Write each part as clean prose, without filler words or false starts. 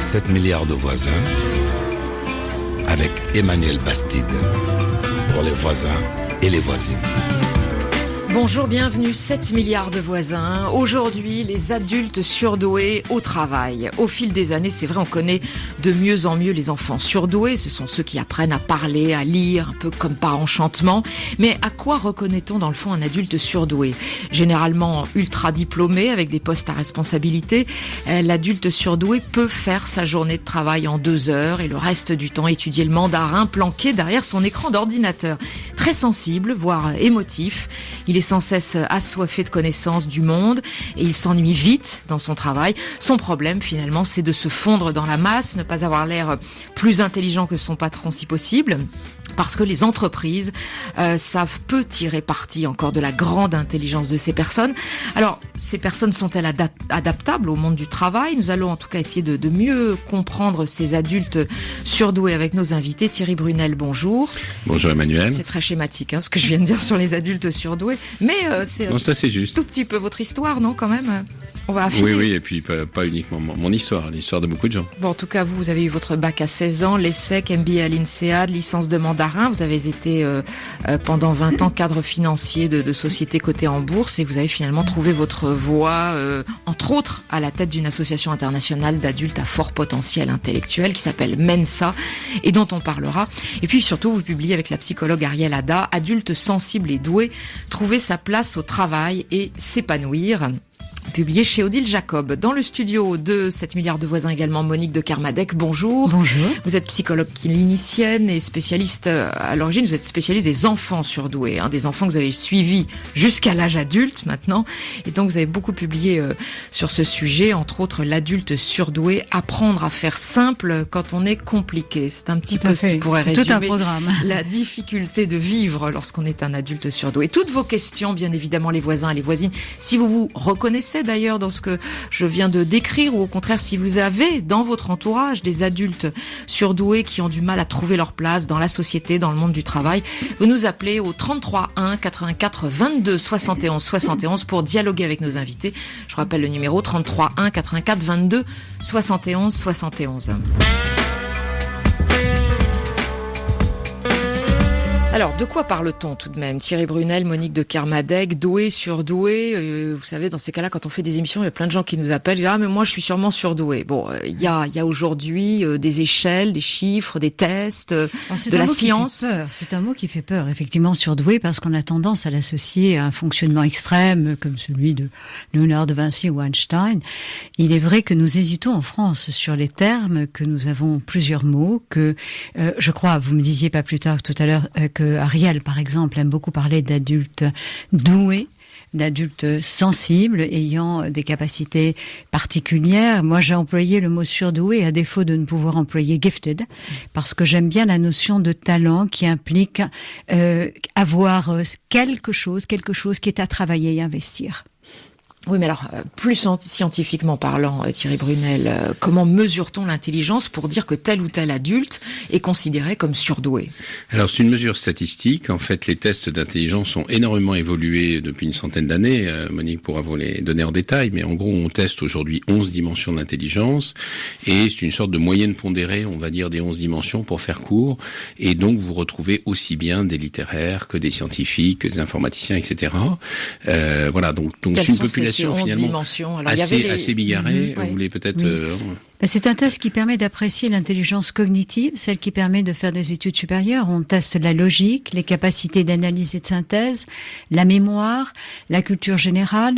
7 milliards de voisins avec Emmanuel Bastide pour les voisins et les voisines. Bonjour, bienvenue, 7 milliards de voisins. Aujourd'hui, les adultes surdoués au travail. Au fil des années, c'est vrai, on connaît de mieux en mieux les enfants surdoués. Ce sont ceux qui apprennent à parler, à lire, un peu comme par enchantement. Mais à quoi reconnaît-on dans le fond un adulte surdoué ? Généralement ultra diplômé, avec des postes à responsabilité, l'adulte surdoué peut faire sa journée de travail en 2 heures et le reste du temps étudier le mandarin planqué derrière son écran d'ordinateur. Très sensible, voire émotif, il est sans cesse assoiffé de connaissances du monde et il s'ennuie vite dans son travail. Son problème, finalement, c'est de se fondre dans la masse, ne pas avoir l'air plus intelligent que son patron si possible, parce que les entreprises savent peu tirer parti encore de la grande intelligence de ces personnes. Alors, ces personnes sont-elles adaptables au monde du travail ? Nous allons en tout cas essayer de mieux comprendre ces adultes surdoués avec nos invités. Thierry Brunel, bonjour. Bonjour Emmanuel. C'est très schématique ce que je viens de dire sur les adultes surdoués, mais c'est juste. Tout petit peu votre histoire, non, quand même. On va affiner. Oui, et puis pas uniquement mon histoire, l'histoire de beaucoup de gens. Bon, en tout cas, vous avez eu votre bac à 16 ans, l'ESSEC, MBA à l'INSEAD, licence de mandarin. Vous avez été pendant 20 ans cadre financier de sociétés cotées en bourse et vous avez finalement trouvé votre voie, entre autres, à la tête d'une association internationale d'adultes à fort potentiel intellectuel qui s'appelle Mensa et dont on parlera. Et puis surtout, vous publiez avec la psychologue Ariel Ada, Adultes sensibles et doués, trouver sa place au travail et s'épanouir. Publié chez Odile Jacob. Dans le studio de 7 milliards de voisins également, Monique de Kermadec, bonjour. Bonjour. Vous êtes psychologue clinicienne et spécialiste, à l'origine, vous êtes spécialiste des enfants surdoués, des enfants que vous avez suivis jusqu'à l'âge adulte maintenant. Et donc, vous avez beaucoup publié sur ce sujet, entre autres, l'adulte surdoué, apprendre à faire simple quand on est compliqué. C'est un petit peu ce qui pourrait résumer tout un programme. La difficulté de vivre lorsqu'on est un adulte surdoué. Toutes vos questions, bien évidemment, les voisins et les voisines, si vous vous reconnaissez d'ailleurs dans ce que je viens de décrire, ou au contraire si vous avez dans votre entourage des adultes surdoués qui ont du mal à trouver leur place dans la société, dans le monde du travail, vous nous appelez au 33 1 84 22 71 71 pour dialoguer avec nos invités. Je rappelle le numéro 33 1 84 22 71 71. Alors, de quoi parle-t-on tout de même ? Thierry Brunel, Monique de Kermadec, doué, surdoué. Vous savez, dans ces cas-là, quand on fait des émissions, il y a plein de gens qui nous appellent. Ils disent, mais moi, je suis sûrement surdoué. Bon, il y a aujourd'hui des échelles, des chiffres, des tests, de la science. C'est un mot qui fait peur, effectivement, surdoué, parce qu'on a tendance à l'associer à un fonctionnement extrême, comme celui de Léonard de Vinci ou Einstein. Il est vrai que nous hésitons en France sur les termes, que nous avons plusieurs mots, que je crois, vous me disiez pas plus tard tout à l'heure, que Ariel, par exemple, aime beaucoup parler d'adultes doués, d'adultes sensibles, ayant des capacités particulières. Moi, j'ai employé le mot surdoué à défaut de ne pouvoir employer gifted, parce que j'aime bien la notion de talent qui implique avoir quelque chose qui est à travailler et investir. Oui, mais alors, plus scientifiquement parlant, Thierry Brunel, comment mesure-t-on l'intelligence pour dire que tel ou tel adulte est considéré comme surdoué ? Alors, c'est une mesure statistique. En fait, les tests d'intelligence ont énormément évolué depuis une centaine d'années. Monique pourra vous les donner en détail, mais en gros, on teste aujourd'hui 11 dimensions d'intelligence et c'est une sorte de moyenne pondérée, on va dire, des 11 dimensions pour faire court. Et donc, vous retrouvez aussi bien des littéraires que des scientifiques, que des informaticiens, etc. Voilà, donc c'est une population finalement alors, assez bigarrée. Vous voulez peut-être... C'est un test qui permet d'apprécier l'intelligence cognitive, celle qui permet de faire des études supérieures. On teste la logique, les capacités d'analyse et de synthèse, la mémoire, la culture générale.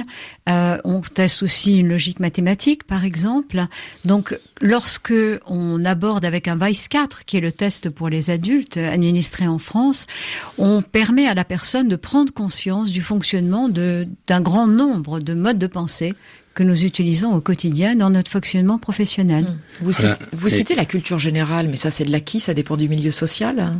On teste aussi une logique mathématique, par exemple. Donc, lorsque on aborde avec un Vice 4, qui est le test pour les adultes administré en France, on permet à la personne de prendre conscience du fonctionnement d'un grand nombre de modes de pensée que nous utilisons au quotidien dans notre fonctionnement professionnel. Vous citez la culture générale, mais ça c'est de l'acquis, ça dépend du milieu social.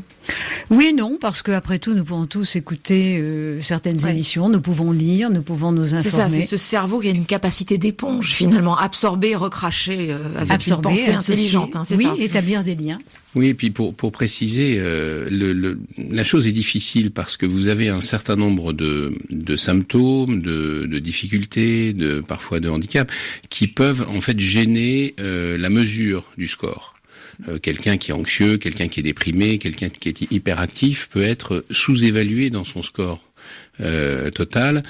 Oui, non, parce que après tout, nous pouvons tous écouter certaines émissions, nous pouvons lire, nous pouvons nous informer. C'est ça, c'est ce cerveau qui a une capacité d'éponge, finalement, absorber, recracher avec une pensée intelligente. C'est ça. Établir des liens. Oui, et puis pour préciser, la chose est difficile parce que vous avez un certain nombre de symptômes, de difficultés, parfois de handicaps, qui peuvent en fait gêner la mesure du score. Quelqu'un qui est anxieux, quelqu'un qui est déprimé, quelqu'un qui est hyperactif peut être sous-évalué dans son score total.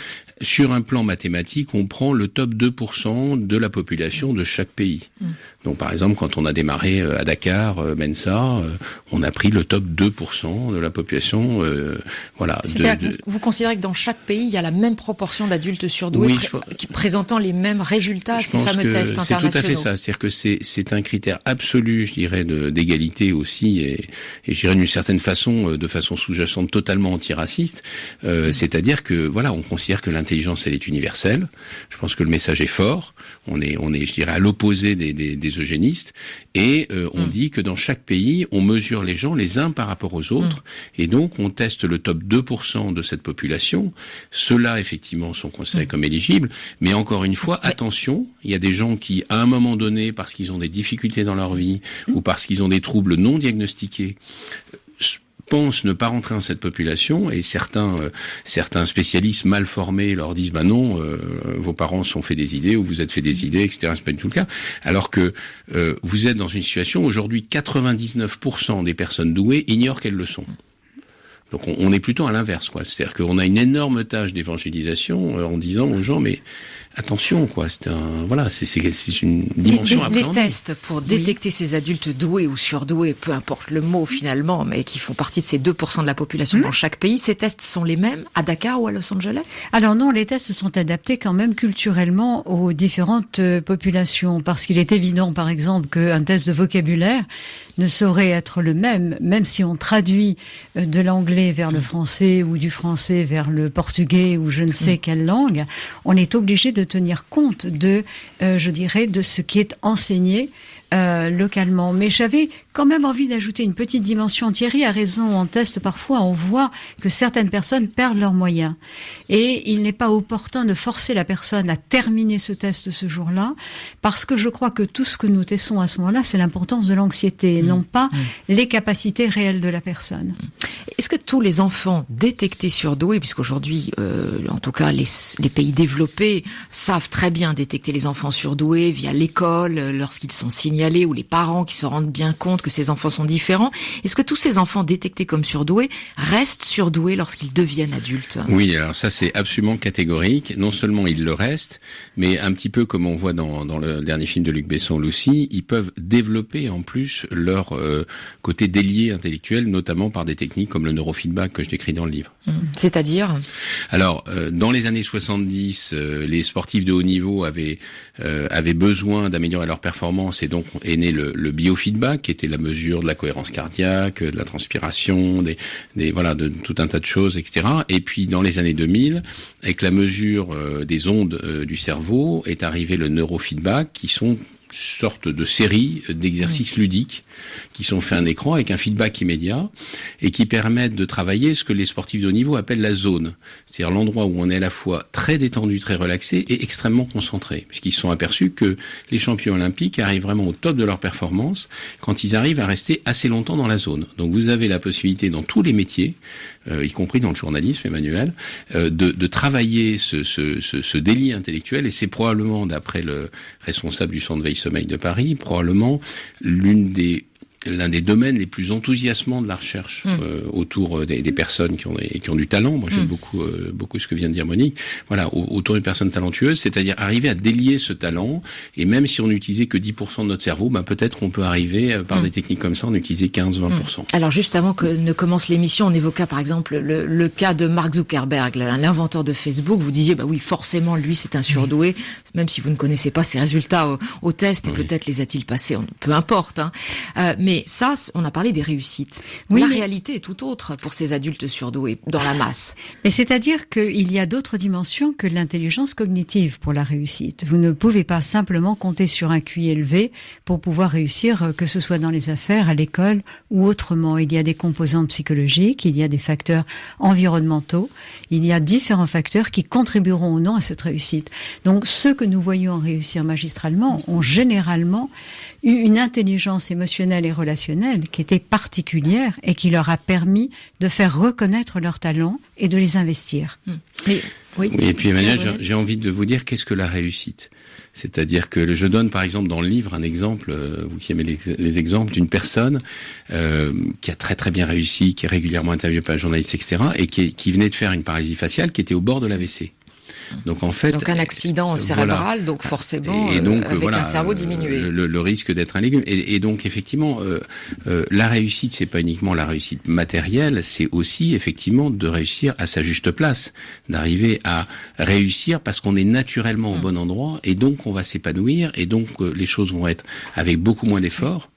Sur un plan mathématique, on prend le top 2% de la population de chaque pays. Donc par exemple, quand on a démarré à Dakar, Mensa, on a pris le top 2% de la population. Voilà. C'est-à-dire que vous considérez que dans chaque pays, il y a la même proportion d'adultes surdoués qui présentant les mêmes résultats à ces fameux tests internationaux. C'est tout à fait ça. C'est-à-dire que c'est un critère absolu, je dirais, d'égalité aussi, et je dirais d'une certaine façon, de façon sous-jacente, totalement antiraciste. C'est-à-dire que voilà, on considère que l'intelligence, elle est universelle. Je pense que le message est fort. On est, je dirais, à l'opposé des eugénistes, et on dit que dans chaque pays, on mesure les gens les uns par rapport aux autres, et donc on teste le top 2% de cette population. Ceux-là, effectivement, sont considérés comme éligibles, mais encore une fois, attention, il y a des gens qui, à un moment donné, parce qu'ils ont des difficultés dans leur vie, ou parce qu'ils ont des troubles non diagnostiqués, pensent ne pas rentrer dans cette population, et certains spécialistes mal formés leur disent non, vos parents se sont fait des idées, ou vous êtes fait des idées, etc. C'est pas du tout le cas. Alors que vous êtes dans une situation, aujourd'hui 99% des personnes douées ignorent qu'elles le sont. Donc on est plutôt à l'inverse, quoi. C'est-à-dire qu'on a une énorme tâche d'évangélisation en disant aux gens, mais attention, quoi. C'est une dimension à appréhender. Les tests pour détecter ces adultes doués ou surdoués, peu importe le mot finalement, mais qui font partie de ces 2% de la population dans chaque pays, ces tests sont les mêmes à Dakar ou à Los Angeles? Alors non, les tests sont adaptés quand même culturellement aux différentes populations, parce qu'il est évident, par exemple, qu'un test de vocabulaire ne saurait être le même si on traduit de l'anglais vers le français ou du français vers le portugais ou je ne sais quelle langue. On est obligé de tenir compte de ce qui est enseigné localement. Mais j'avais quand même envie d'ajouter une petite dimension. Thierry a raison, en test parfois on voit que certaines personnes perdent leurs moyens, et il n'est pas opportun de forcer la personne à terminer ce test ce jour-là, parce que je crois que tout ce que nous testons à ce moment-là, c'est l'importance de l'anxiété, non pas les capacités réelles de la personne. Est-ce que tous les enfants détectés surdoués, puisqu'aujourd'hui en tout cas les pays développés savent très bien détecter les enfants surdoués via l'école, lorsqu'ils sont signalés, ou les parents qui se rendent bien compte que ces enfants sont différents, est-ce que tous ces enfants détectés comme surdoués restent surdoués lorsqu'ils deviennent adultes? Oui, alors ça c'est absolument catégorique. Non seulement ils le restent, mais un petit peu comme on voit dans le dernier film de Luc Besson, Lucy, ils peuvent développer en plus leur côté délié intellectuel, notamment par des techniques comme le neurofeedback que je décris dans le livre. C'est-à-dire? Alors, dans les années 70, les sportifs de haut niveau avaient besoin d'améliorer leur performance, et donc est né le biofeedback, qui était la mesure de la cohérence cardiaque, de la transpiration, de tout un tas de choses, etc. Et puis dans les années 2000, avec la mesure des ondes du cerveau, est arrivé le neurofeedback, qui sont sorte de série d'exercices ludiques qui sont faits à un écran avec un feedback immédiat, et qui permettent de travailler ce que les sportifs de haut niveau appellent la zone, c'est-à-dire l'endroit où on est à la fois très détendu, très relaxé et extrêmement concentré, puisqu'ils se sont aperçus que les champions olympiques arrivent vraiment au top de leur performance quand ils arrivent à rester assez longtemps dans la zone. Donc vous avez la possibilité dans tous les métiers, y compris dans le journalisme, Emmanuel, de travailler ce délit intellectuel, et c'est probablement, d'après le responsable du centre veille-sommeil de Paris, probablement l'un des domaines les plus enthousiasmants de la recherche autour des personnes qui ont du talent. Moi, j'aime beaucoup ce que vient de dire Monique. Voilà, autour d'une personne talentueuse, c'est-à-dire arriver à délier ce talent, et même si on n'utilisait que 10% de notre cerveau, peut-être qu'on peut arriver, par des techniques comme ça, on utilisait 15-20%. Alors, juste avant que ne commence l'émission, on évoqua par exemple le cas de Mark Zuckerberg, l'inventeur de Facebook. Vous disiez, oui, forcément, lui, c'est un surdoué, même si vous ne connaissez pas ses résultats au test, et peut-être les a-t-il passés, peu importe. Mais Mais ça, on a parlé des réussites. Oui, la mais... réalité est tout autre pour ces adultes surdoués dans la masse. Mais c'est-à-dire qu'il y a d'autres dimensions que l'intelligence cognitive pour la réussite. Vous ne pouvez pas simplement compter sur un QI élevé pour pouvoir réussir, que ce soit dans les affaires, à l'école ou autrement. Il y a des composantes psychologiques, il y a des facteurs environnementaux, il y a différents facteurs qui contribueront ou non à cette réussite. Donc ceux que nous voyons réussir magistralement ont généralement eu une intelligence émotionnelle et relationnelle qui était particulière et qui leur a permis de faire reconnaître leurs talents et de les investir. Mais, oui, et puis Emmanuel, j'ai envie de vous dire qu'est-ce que la réussite ? C'est-à-dire que je donne par exemple dans le livre un exemple, vous qui aimez les exemples, d'une personne qui a très très bien réussi, qui est régulièrement interviewée par un journaliste, etc., et qui venait de faire une paralysie faciale, qui était au bord de l'AVC. Donc en fait, un accident cérébral, voilà. Donc forcément, et donc, avec un cerveau diminué. Le risque d'être un légume. Et donc effectivement, la réussite, c'est pas uniquement la réussite matérielle, c'est aussi effectivement de réussir à sa juste place, d'arriver à réussir parce qu'on est naturellement au bon endroit, et donc on va s'épanouir, et donc les choses vont être avec beaucoup moins d'efforts.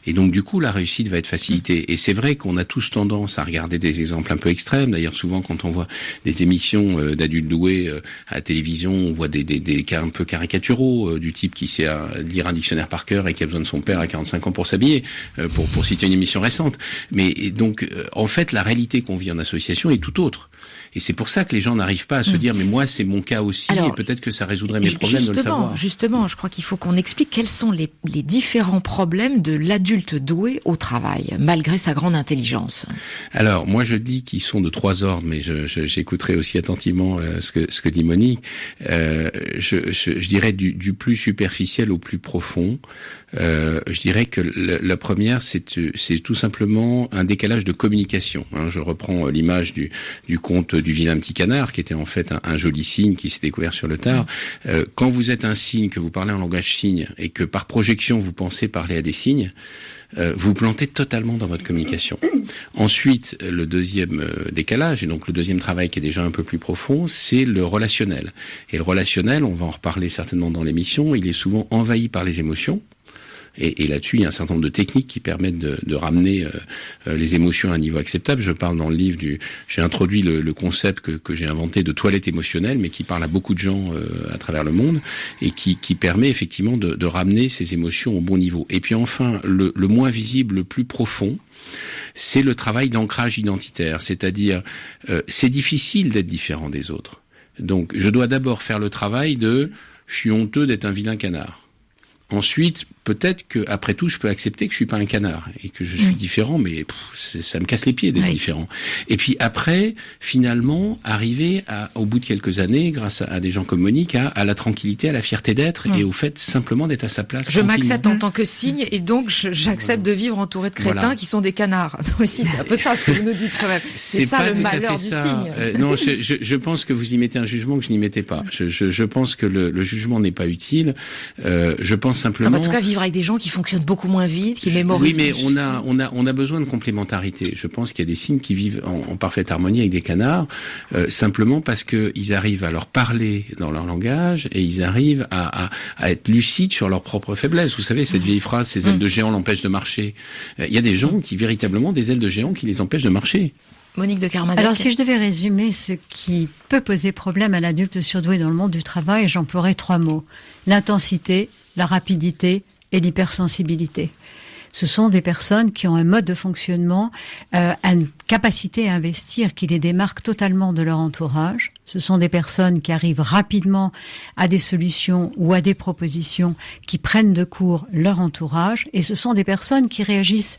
Et donc, du coup, la réussite va être facilitée. Et c'est vrai qu'on a tous tendance à regarder des exemples un peu extrêmes. D'ailleurs, souvent, quand on voit des émissions d'adultes doués à la télévision, on voit des cas un peu caricaturaux, du type qui sait lire un dictionnaire par cœur et qui a besoin de son père à 45 ans pour s'habiller, pour citer une émission récente. Mais donc, en fait, la réalité qu'on vit en association est tout autre. Et c'est pour ça que les gens n'arrivent pas à se dire, mais moi, c'est mon cas aussi, alors, et peut-être que ça résoudrait mes problèmes de le savoir. Justement, je crois qu'il faut qu'on explique quels sont les différents problèmes de l'adulte doué au travail, malgré sa grande intelligence. Alors, moi, je dis qu'ils sont de 3 ordres, mais j'écouterai aussi attentivement ce que dit Monique. Je dirais du plus superficiel au plus profond. Je dirais que la première, c'est tout simplement un décalage de communication. Je reprends l'image du conte du vilain petit canard, qui était en fait un joli signe qui s'est découvert sur le tard. Quand vous êtes un signe, que vous parlez en langage signe, et que par projection vous pensez parler à des signes, vous plantez totalement dans votre communication. Ensuite, le deuxième décalage, et donc le deuxième travail qui est déjà un peu plus profond, c'est le relationnel. Et le relationnel, on va en reparler certainement dans l'émission, il est souvent envahi par les émotions. Et là-dessus, il y a un certain nombre de techniques qui permettent de ramener les émotions à un niveau acceptable. Je parle dans le livre j'ai introduit le concept que j'ai inventé de toilette émotionnelle, mais qui parle à beaucoup de gens à travers le monde, et qui permet effectivement de ramener ces émotions au bon niveau. Et puis enfin, le moins visible, le plus profond, c'est le travail d'ancrage identitaire. C'est-à-dire, c'est difficile d'être différent des autres. Donc, je dois d'abord faire le travail je suis honteux d'être un vilain canard. Ensuite, peut-être que après tout, je peux accepter que je suis pas un canard et que je suis différent, mais ça me casse les pieds d'être différent. Et puis après, finalement, arriver au bout de quelques années, grâce à des gens comme Monique, à la tranquillité, à la fierté d'être et au fait simplement d'être à sa place. Je m'accepte en tant que signe et donc j'accepte de vivre entouré de crétins qui sont des canards. Oui, si, c'est un peu ça ce que vous nous dites quand même. C'est ça le malheur du signe. Non, je pense que vous y mettez un jugement que je n'y mettais pas. Je pense que le jugement n'est pas utile. Je pense simplement. En tout cas, vivre avec des gens qui fonctionnent beaucoup moins vite, qui mémorisent. Oui, mais on a besoin de complémentarité. Je pense qu'il y a des signes qui vivent en parfaite harmonie avec des canards, simplement parce que ils arrivent à leur parler dans leur langage et ils arrivent à être lucides sur leurs propres faiblesses. Vous savez, cette vieille phrase, ces ailes de géant l'empêchent de marcher. Il y a des gens qui véritablement des ailes de géant qui les empêchent de marcher. Monique de Kermadec. Alors, si je devais résumer ce qui peut poser problème à l'adulte surdoué dans le monde du travail, j'emploierais 3 mots. L'intensité, la rapidité et l'hypersensibilité. Ce sont des personnes qui ont un mode de fonctionnement, une capacité à investir qui les démarque totalement de leur entourage. Ce sont des personnes qui arrivent rapidement à des solutions ou à des propositions qui prennent de court leur entourage. Et ce sont des personnes qui réagissent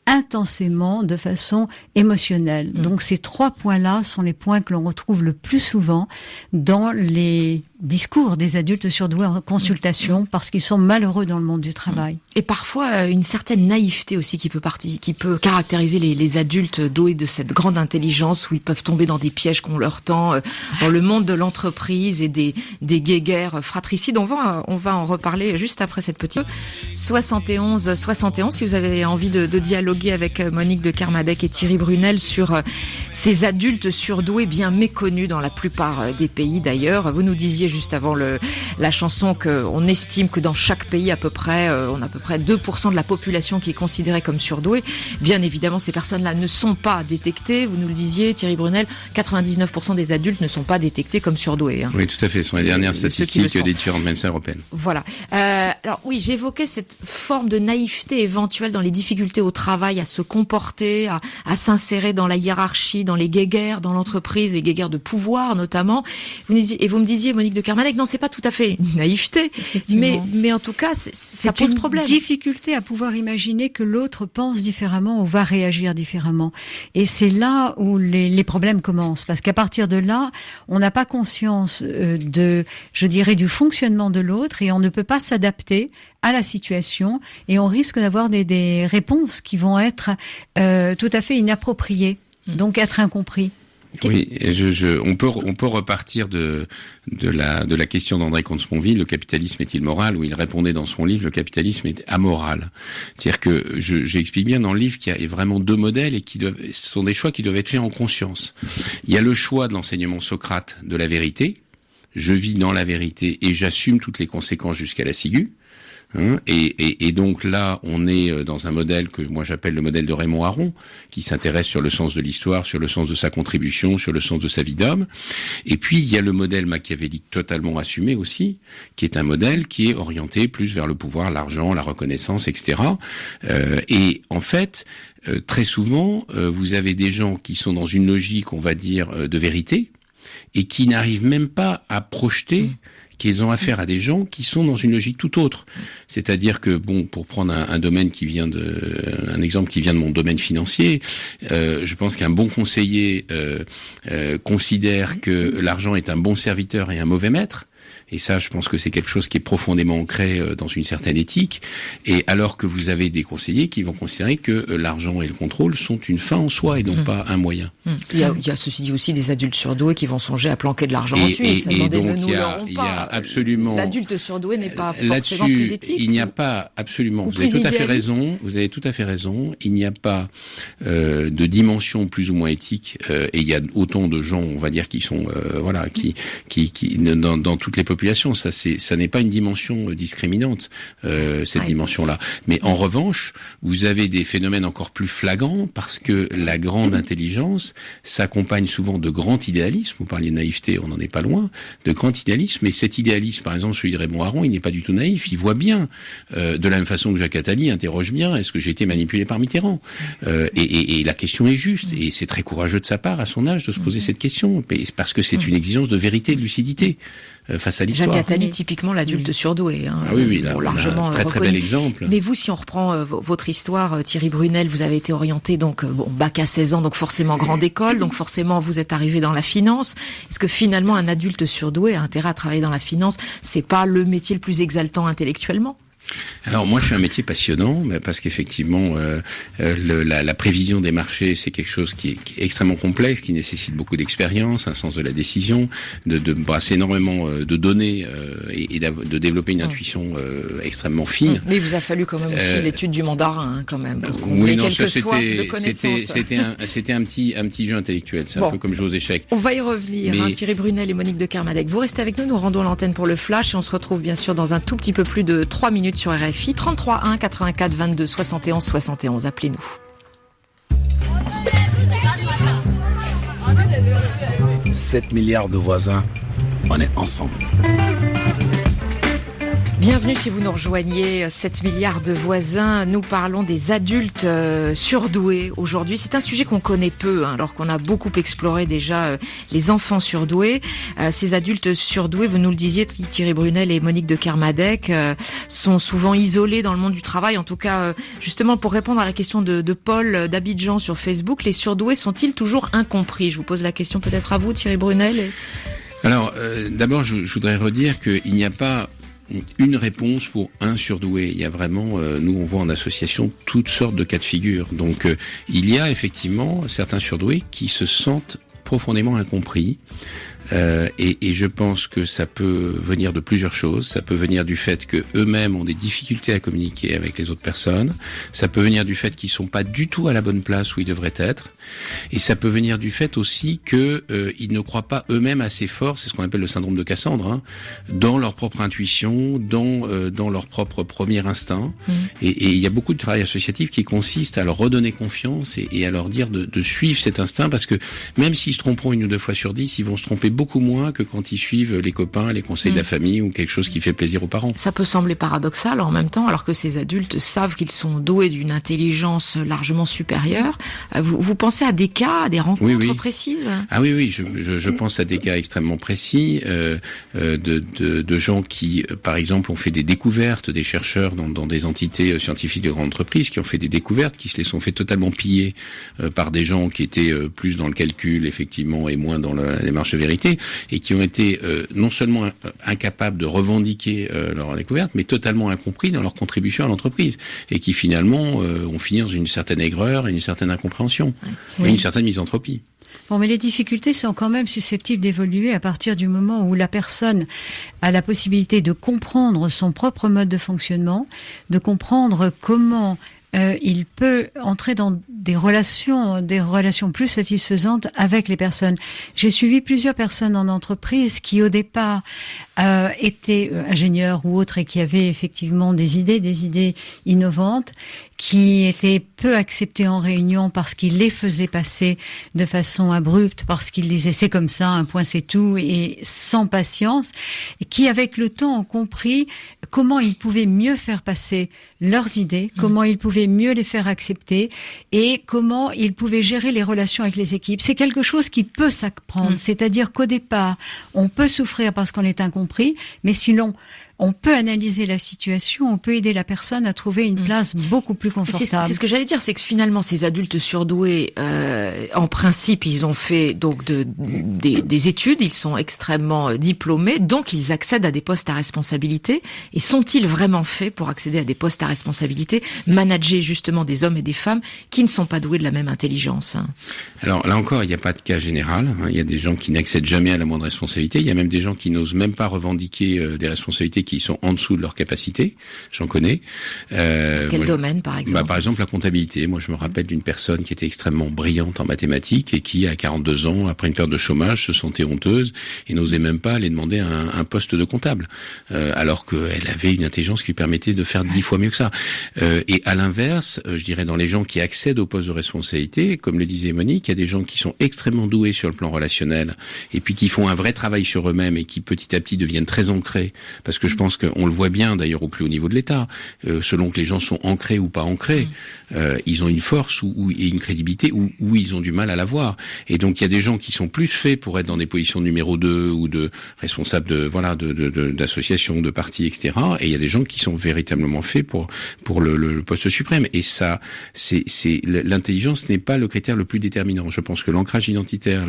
intensément de façon émotionnelle. Donc ces 3 points-là sont les points que l'on retrouve le plus souvent dans les discours des adultes surdoués en consultation parce qu'ils sont malheureux dans le monde du travail. Et parfois une certaine naïveté aussi qui peut caractériser les adultes doués surdoués de cette grande intelligence où ils peuvent tomber dans des pièges qu'on leur tend dans le monde de l'entreprise et des guéguerres fratricides. On va en reparler juste après cette petite 71. Si vous avez envie de dialoguer avec Monique de Kermadec et Thierry Brunel sur ces adultes surdoués bien méconnus dans la plupart des pays d'ailleurs. Vous nous disiez juste avant la chanson qu'on estime que dans chaque pays à peu près, on a à peu près 2% de la population qui est considérée comme surdouée. Bien évidemment, ces personnes-là ne sont pas détectées. Vous nous le disiez, Thierry Brunel, 99% des adultes ne sont pas détectés comme surdoués. Hein. Oui, tout à fait. Ce sont les dernières statistiques des différentes médecins européennes. Voilà. Alors oui, j'évoquais cette forme de naïveté éventuelle dans les difficultés au travail, à se comporter, à s'insérer dans la hiérarchie, dans les guéguerres, dans l'entreprise, les guéguerres de pouvoir notamment. Vous me disiez, Monique de Kermadec, non, c'est pas tout à fait une naïveté, mais en tout cas, ça pose problème. Difficulté à pouvoir imaginer que l'autre pense différemment ou va réagir différemment. Et c'est là où les problèmes commencent, parce qu'à partir de là, on n'a pas conscience du fonctionnement de l'autre et on ne peut pas s'adapter à la situation et on risque d'avoir des réponses qui vont être tout à fait inappropriées, donc être incompris. Oui, on peut repartir de la question d'André Comte-Sponville, le capitalisme est-il moral, où il répondait dans son livre, le capitalisme est amoral. C'est-à-dire que j'explique bien dans le livre qu'il y a vraiment deux modèles et ce sont des choix qui doivent être faits en conscience. Il y a le choix de l'enseignement Socrate de la vérité. Je vis dans la vérité et j'assume toutes les conséquences jusqu'à la ciguë. Et donc là, on est dans un modèle que moi j'appelle le modèle de Raymond Aron, qui s'intéresse sur le sens de l'histoire, sur le sens de sa contribution, sur le sens de sa vie d'homme. Et puis il y a le modèle machiavélique totalement assumé aussi, qui est un modèle qui est orienté plus vers le pouvoir, l'argent, la reconnaissance, etc. Et en fait, très souvent, vous avez des gens qui sont dans une logique, on va dire, de vérité, et qui n'arrivent même pas à projeter qu'ils ont affaire à des gens qui sont dans une logique tout autre. C'est-à-dire que, pour prendre un domaine un exemple qui vient de mon domaine financier, je pense qu'un bon conseiller considère que l'argent est un bon serviteur et un mauvais maître. Et ça, je pense que c'est quelque chose qui est profondément ancré dans une certaine éthique. Et alors que vous avez des conseillers qui vont considérer que l'argent et le contrôle sont une fin en soi et non pas un moyen. Il y a ceci dit aussi des adultes surdoués qui vont songer à planquer de l'argent en Suisse. Et donc il y a absolument l'adulte surdoué n'est pas forcément plus éthique. Il n'y a pas absolument. Vous avez tout à fait raison. Vous avez tout à fait raison. Il n'y a pas de dimension plus ou moins éthique. Et il y a autant de gens, on va dire, qui sont qui dans toutes les populations. Ça n'est pas une dimension discriminante, cette dimension-là. Mais en revanche, vous avez des phénomènes encore plus flagrants parce que la grande intelligence s'accompagne souvent de grand idéalisme. Vous parliez de naïveté, on n'en est pas loin, de grand idéalisme. Et cet idéalisme, par exemple, celui de Raymond Aron, il n'est pas du tout naïf. Il voit bien, de la même façon que Jacques Attali interroge bien, est-ce que j'ai été manipulé par Mitterrand ? Et la question est juste. Et c'est très courageux de sa part, à son âge, de se poser cette question. Parce que c'est une exigence de vérité et de lucidité. Face à l'histoire. Jacques Attali, typiquement l'adulte surdoué. Oui, là, largement très bel exemple. Mais vous, si on reprend votre histoire, Thierry Brunel, vous avez été orienté bac à 16 ans, donc forcément grande école, donc forcément vous êtes arrivé dans la finance. Est-ce que finalement un adulte surdoué a intérêt à travailler dans la finance ? C'est pas le métier le plus exaltant intellectuellement ? Alors moi je suis un métier passionnant parce qu'effectivement la prévision des marchés c'est quelque chose qui est extrêmement complexe, qui nécessite beaucoup d'expérience, un sens de la décision, de brasser énormément de données et de développer une intuition extrêmement fine. Mais il vous a fallu quand même aussi l'étude du mandarin quand même. Oui, non, ça c'était un petit jeu intellectuel, c'est un peu comme jouer aux échecs. On va y revenir. Thierry Brunel et Monique de Kermadec, vous restez avec nous rendons l'antenne pour le flash et on se retrouve bien sûr dans un tout petit peu plus de 3 minutes sur RFI, 33 1 84 22 71 71. Appelez-nous. « 7 milliards de voisins, on est ensemble. » Bienvenue si vous nous rejoignez, 7 milliards de voisins, nous parlons des adultes surdoués aujourd'hui. C'est un sujet qu'on connaît peu, alors qu'on a beaucoup exploré déjà les enfants surdoués. Ces adultes surdoués, vous nous le disiez, Thierry Brunel et Monique de Kermadec, sont souvent isolés dans le monde du travail. En tout cas, justement pour répondre à la question de Paul d'Abidjan sur Facebook, les surdoués sont-ils toujours incompris ? Je vous pose la question peut-être à vous, Thierry Brunel. Alors, d'abord, je voudrais redire qu'il n'y a pas une réponse pour un surdoué. Il y a vraiment, nous on voit en association toutes sortes de cas de figure. Donc il y a effectivement certains surdoués qui se sentent profondément incompris. Et je pense que ça peut venir de plusieurs choses. Ça peut venir du fait que eux-mêmes ont des difficultés à communiquer avec les autres personnes. Ça peut venir du fait qu'ils sont pas du tout à la bonne place où ils devraient être. Et ça peut venir du fait aussi que ils ne croient pas eux-mêmes assez fort. C'est ce qu'on appelle le syndrome de Cassandre, hein, dans leur propre intuition, dans leur propre premier instinct. Et il y a beaucoup de travail associatif qui consiste à leur redonner confiance et à leur dire de suivre cet instinct, parce que même s'ils se tromperont 1 ou 2 fois sur 10, ils vont se tromper beaucoup moins que quand ils suivent les copains, les conseils de la famille ou quelque chose qui fait plaisir aux parents. Ça peut sembler paradoxal en même temps, alors que ces adultes savent qu'ils sont doués d'une intelligence largement supérieure. Vous pensez à des cas, à des rencontres précises? Ah oui, je pense à des cas extrêmement précis de gens qui, par exemple, ont fait des découvertes, des chercheurs dans des entités scientifiques de grandes entreprises qui ont fait des découvertes, qui se les sont fait totalement piller par des gens qui étaient plus dans le calcul, effectivement, et moins dans la démarche de vérité, et qui ont été non seulement incapables de revendiquer leur découverte, mais totalement incompris dans leur contribution à l'entreprise, et qui finalement ont fini dans une certaine aigreur et une certaine incompréhension, et une certaine misanthropie. Bon, mais les difficultés sont quand même susceptibles d'évoluer à partir du moment où la personne a la possibilité de comprendre son propre mode de fonctionnement, de comprendre comment il peut entrer dans des relations plus satisfaisantes avec les personnes. J'ai suivi plusieurs personnes en entreprise qui, au départ, étaient ingénieurs ou autres et qui avaient effectivement des idées innovantes, qui étaient peu acceptées en réunion parce qu'ils les faisaient passer de façon abrupte, parce qu'ils disaient c'est comme ça, un point c'est tout, et sans patience, et qui avec le temps ont compris comment ils pouvaient mieux faire passer leurs idées, comment ils pouvaient mieux les faire accepter, et comment ils pouvaient gérer les relations avec les équipes. C'est quelque chose qui peut s'apprendre, c'est-à-dire qu'au départ, on peut souffrir parce qu'on est incompris, mais sinon, on peut analyser la situation, on peut aider la personne à trouver une place beaucoup plus confortable. C'est ce que j'allais dire, c'est que finalement ces adultes surdoués, en principe, ils ont fait donc des études, ils sont extrêmement diplômés, donc ils accèdent à des postes à responsabilité. Et sont-ils vraiment faits pour accéder à des postes à responsabilité, manager justement des hommes et des femmes qui ne sont pas doués de la même intelligence? Alors là encore, il n'y a pas de cas général. Il y a des gens qui n'accèdent jamais à la moindre responsabilité. Il y a même des gens qui n'osent même pas revendiquer des responsabilités qui sont en dessous de leur capacité, j'en connais. Quel domaine, par exemple? Par exemple, la comptabilité. Moi, je me rappelle d'une personne qui était extrêmement brillante en mathématiques et qui, à 42 ans, après une période de chômage, se sentait honteuse et n'osait même pas aller demander un poste de comptable, alors qu'elle avait une intelligence qui lui permettait de faire 10 fois mieux que ça. Et à l'inverse, je dirais, dans les gens qui accèdent au poste de responsabilité, comme le disait Monique, il y a des gens qui sont extrêmement doués sur le plan relationnel et puis qui font un vrai travail sur eux-mêmes et qui, petit à petit, deviennent très ancrés, parce que je pense qu'on le voit bien d'ailleurs au plus haut niveau de l'État, selon que les gens sont ancrés ou pas ancrés, ils ont une force et une crédibilité où ils ont du mal à l'avoir. Et donc il y a des gens qui sont plus faits pour être dans des positions numéro 2 ou de responsables d'associations, de partis, etc. Et il y a des gens qui sont véritablement faits pour le poste suprême. Et ça, l'intelligence n'est pas le critère le plus déterminant. Je pense que l'ancrage identitaire,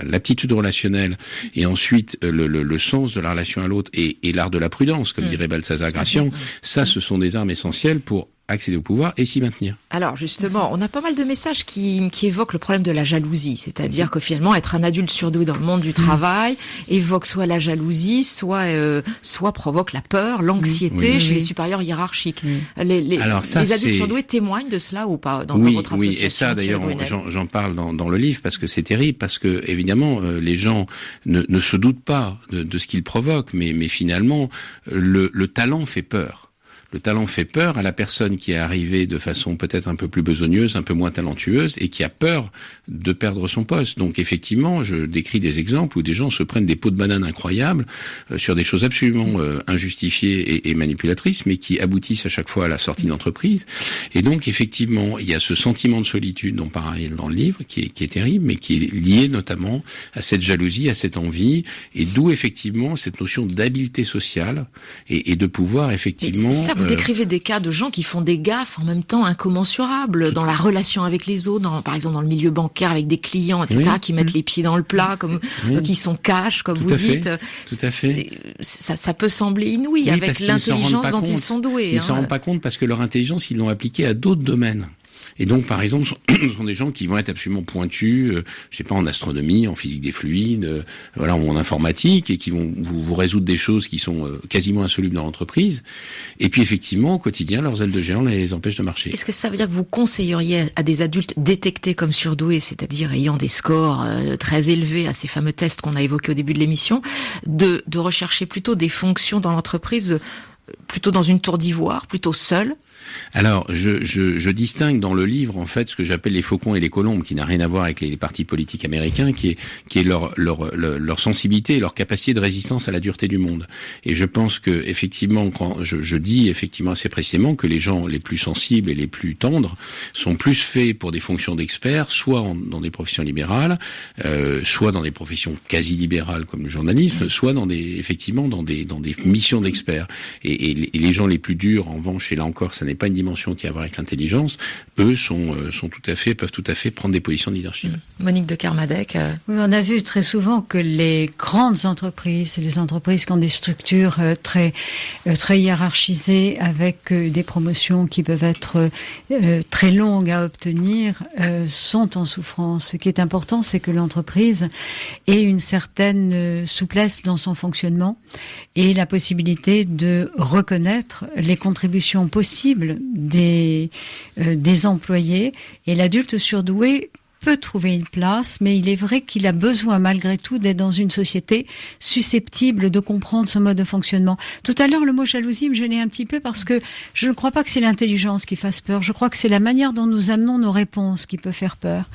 l'aptitude relationnelle et ensuite le sens de la relation à l'autre et l'art de la prudence, comme dirait Balthazar Gracian, ça, ce sont des armes essentielles pour accéder au pouvoir et s'y maintenir. Alors justement, on a pas mal de messages qui évoquent le problème de la jalousie, c'est-à-dire que finalement être un adulte surdoué dans le monde du travail évoque soit la jalousie, soit provoque la peur, l'anxiété chez les supérieurs hiérarchiques. Les adultes surdoués témoignent de cela ou pas dans votre association? Oui, et ça d'ailleurs j'en parle dans le livre parce que c'est terrible, parce que évidemment les gens ne se doutent pas de ce qu'ils provoquent, mais finalement le talent fait peur. Le talent fait peur à la personne qui est arrivée de façon peut-être un peu plus besogneuse, un peu moins talentueuse, et qui a peur de perdre son poste. Donc effectivement, je décris des exemples où des gens se prennent des pots de banane incroyables sur des choses absolument injustifiées et manipulatrices, mais qui aboutissent à chaque fois à la sortie d'entreprise. Et donc effectivement, il y a ce sentiment de solitude dont parlait dans le livre, qui est terrible, mais qui est lié notamment à cette jalousie, à cette envie, et d'où effectivement cette notion d'habileté sociale et de pouvoir effectivement... Vous décrivez des cas de gens qui font des gaffes en même temps incommensurables dans la relation avec les autres, par exemple dans le milieu bancaire avec des clients, etc., qui mettent les pieds dans le plat, qui sont cash, comme vous dites. Tout à fait. Ça peut sembler inouï avec l'intelligence dont ils sont doués. Ils ne s'en rendent pas compte parce que leur intelligence, ils l'ont appliquée à d'autres domaines. Et donc, par exemple, ce sont des gens qui vont être absolument pointus, je sais pas, en astronomie, en physique des fluides, ou en informatique, et qui vont vous résoudre des choses qui sont quasiment insolubles dans l'entreprise. Et puis, effectivement, au quotidien, leurs ailes de géant les empêchent de marcher. Est-ce que ça veut dire que vous conseilleriez à des adultes détectés comme surdoués, c'est-à-dire ayant des scores très élevés à ces fameux tests qu'on a évoqués au début de l'émission, de rechercher plutôt des fonctions dans l'entreprise, plutôt dans une tour d'ivoire, plutôt seul? Alors, je distingue dans le livre, en fait, ce que j'appelle les faucons et les colombes, qui n'a rien à voir avec les partis politiques américains, qui est leur sensibilité et leur capacité de résistance à la dureté du monde. Et je pense que, effectivement, quand je dis effectivement assez précisément que les gens les plus sensibles et les plus tendres sont plus faits pour des fonctions d'experts, soit dans des professions libérales, soit dans des professions quasi libérales comme le journalisme, soit dans des missions d'experts. Et les gens les plus durs, en revanche, et là encore, ça n'est pas une dimension qui a à voir avec l'intelligence, eux peuvent tout à fait prendre des positions de leadership. Monique de Kermadec. Oui, on a vu très souvent que les grandes entreprises, les entreprises qui ont des structures très hiérarchisées, avec des promotions qui peuvent être très longues à obtenir, sont en souffrance. Ce qui est important, c'est que l'entreprise ait une certaine souplesse dans son fonctionnement et la possibilité de reconnaître les contributions possibles des employés. Et l'adulte surdoué peut trouver une place, mais il est vrai qu'il a besoin malgré tout d'être dans une société susceptible de comprendre ce mode de fonctionnement. Tout à l'heure, le mot jalousie me gênait un petit peu parce que je ne crois pas que c'est l'intelligence qui fasse peur. Je crois que c'est la manière dont nous amenons nos réponses qui peut faire peur.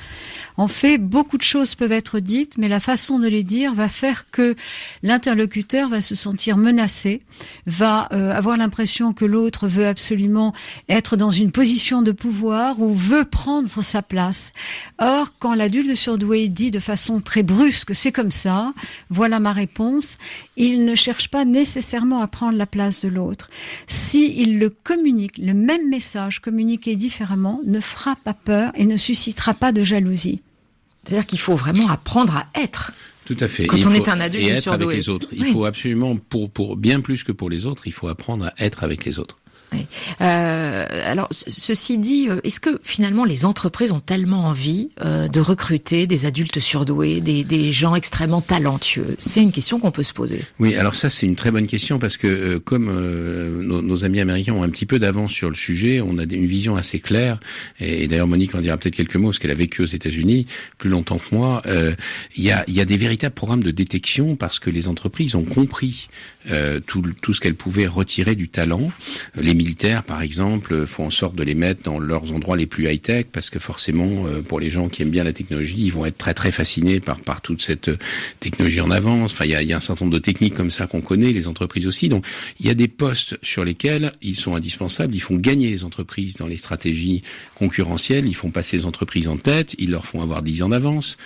En fait, beaucoup de choses peuvent être dites, mais la façon de les dire va faire que l'interlocuteur va se sentir menacé, va avoir l'impression que l'autre veut absolument être dans une position de pouvoir ou veut prendre sa place. Or, quand l'adulte surdoué dit de façon très brusque, c'est comme ça, voilà ma réponse, il ne cherche pas nécessairement à prendre la place de l'autre. S'il le communique, le même message communiqué différemment, ne fera pas peur et ne suscitera pas de jalousie. C'est-à-dire qu'il faut vraiment apprendre à être. Tout à fait. Quand on est un adulte surdoué. Avec les autres. Il faut absolument, pour bien plus que pour les autres, il faut apprendre à être avec les autres. Oui. Alors, ceci dit, est-ce que finalement les entreprises ont tellement envie de recruter des adultes surdoués, des gens extrêmement talentueux? C'est une question qu'on peut se poser. Oui, alors ça c'est une très bonne question parce que comme nos amis américains ont un petit peu d'avance sur le sujet, on a une vision assez claire. Et d'ailleurs Monique en dira peut-être quelques mots parce qu'elle a vécu aux États-Unis plus longtemps que moi. Il y a des véritables programmes de détection parce que les entreprises ont compris tout ce qu'elles pouvaient retirer du talent. Les militaires, par exemple, font en sorte de les mettre dans leurs endroits les plus high-tech parce que forcément, pour les gens qui aiment bien la technologie, ils vont être très très fascinés par toute cette technologie en avance. Enfin, il y a un certain nombre de techniques comme ça qu'on connaît, les entreprises aussi. Donc, il y a des postes sur lesquels ils sont indispensables. Ils font gagner les entreprises dans les stratégies concurrentielles. Ils font passer les entreprises en tête. Ils leur font avoir 10 ans d'avance.